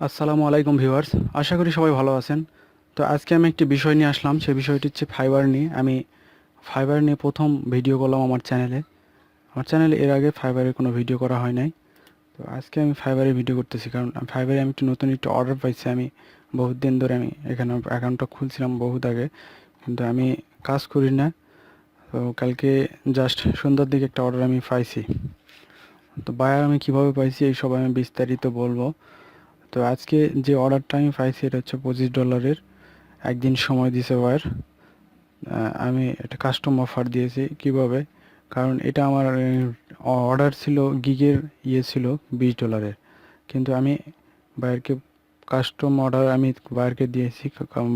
আসসালামু আলাইকুম ভিউয়ার্স, আশা করি সবাই ভালো আছেন। তো আজকে আমি একটি বিষয় নিয়ে আসলাম, সেই বিষয়টি হচ্ছে ফাইবার নিয়ে। আমি ফাইবার নিয়ে প্রথম ভিডিও করলাম আমার চ্যানেলে এর আগে ফাইবারের কোনো ভিডিও করা হয় নাই। তো আজকে আমি ফাইবারে ভিডিও করতেছি, কারণ ফাইবারে আমি নতুন একটি অর্ডার পাইছি। আমি বহুত দিন ধরে আমি এখানে অ্যাকাউন্টটা খুলছিলাম বহুত আগে, কিন্তু আমি কাজ করি না। তো কালকে জাস্ট সন্ধ্যার দিকে একটা অর্ডার আমি পাইছি। তো বায়ার আমি কিভাবে পাইছি এই সব আমি বিস্তারিত বলবো। তো আজকে যে অর্ডারটা আমি পাইছি এটা হচ্ছে $25। একদিন সময় দিছে ওয়ার। আমি একটা কাস্টম অফার দিয়েছি কিভাবে, কারণ এটা আমার অর্ডার ছিল, গিগের ছিল $20, কিন্তু আমি বায়ারকে কাস্টম অর্ডার আমি বায়ারকে দিয়েছি,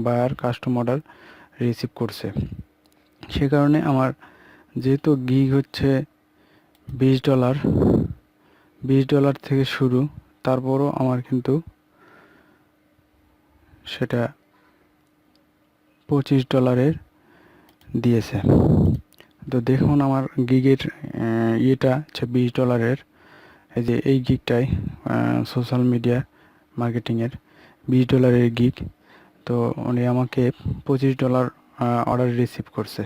বায়ার কাস্টম অর্ডার রিসিভ করছে। সে কারণে আমার যেহেতু গিগ হচ্ছে $20, $20 থেকে শুরু, তারপরও আমার কিন্তু সেটা $25 দিয়েছে। তো দেখুন আমার গিগের ইয়েটা হচ্ছে $20। এই যে এই গিগটাই সোশ্যাল মিডিয়া মার্কেটিংয়ের $20 গিগ। তো উনি আমাকে $25 অর্ডার রিসিভ করছে।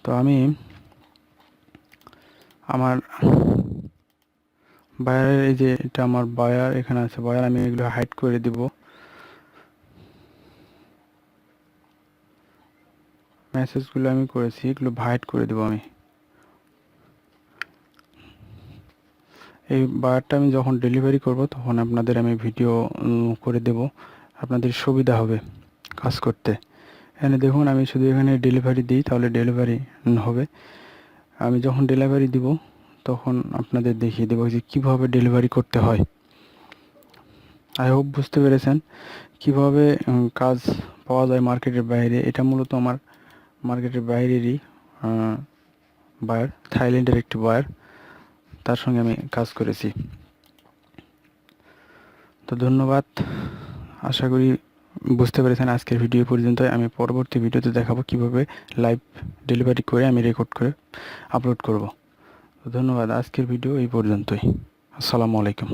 তো আমি আমার বায়ারের, এই যে এটা আমার বায়ার, এখানে আছে বায়ার, আমি এগুলো হাইড করে দিব। মেসেজগুলো আমি করেছি, এগুলো হাইড করে দেবো আমি। এই বায়ারটা আমি যখন ডেলিভারি করব তখন আপনাদের আমি ভিডিও করে দেব, আপনাদের সুবিধা হবে কাজ করতে। এখানে দেখুন, আমি শুধু এখানে ডেলিভারি দিই, তাহলে ডেলিভারি হবে। আমি যখন ডেলিভারি দিব তখন আপনাদের দেখিয়ে দেবো যে কীভাবে ডেলিভারি করতে হয়। আই হোপ বুঝতে পেরেছেন কিভাবে কাজ পাওয়া যায় মার্কেটের বাইরে। এটা মূলত আমার মার্কেটের বাইরেরই বায়ার, থাইল্যান্ডের একটি বায়ার, তার সঙ্গে আমি কাজ করেছি। তো ধন্যবাদ, আশা করি বুঝতে পেরেছেন। আজকের ভিডিও পর্যন্ত। আমি পরবর্তী ভিডিওতে দেখাবো কিভাবে লাইভ ডেলিভারি করে আমি রেকর্ড করে আপলোড করব। ধন্যবাদ, আজকের ভিডিও এই পর্যন্তই। আসসালামু আলাইকুম।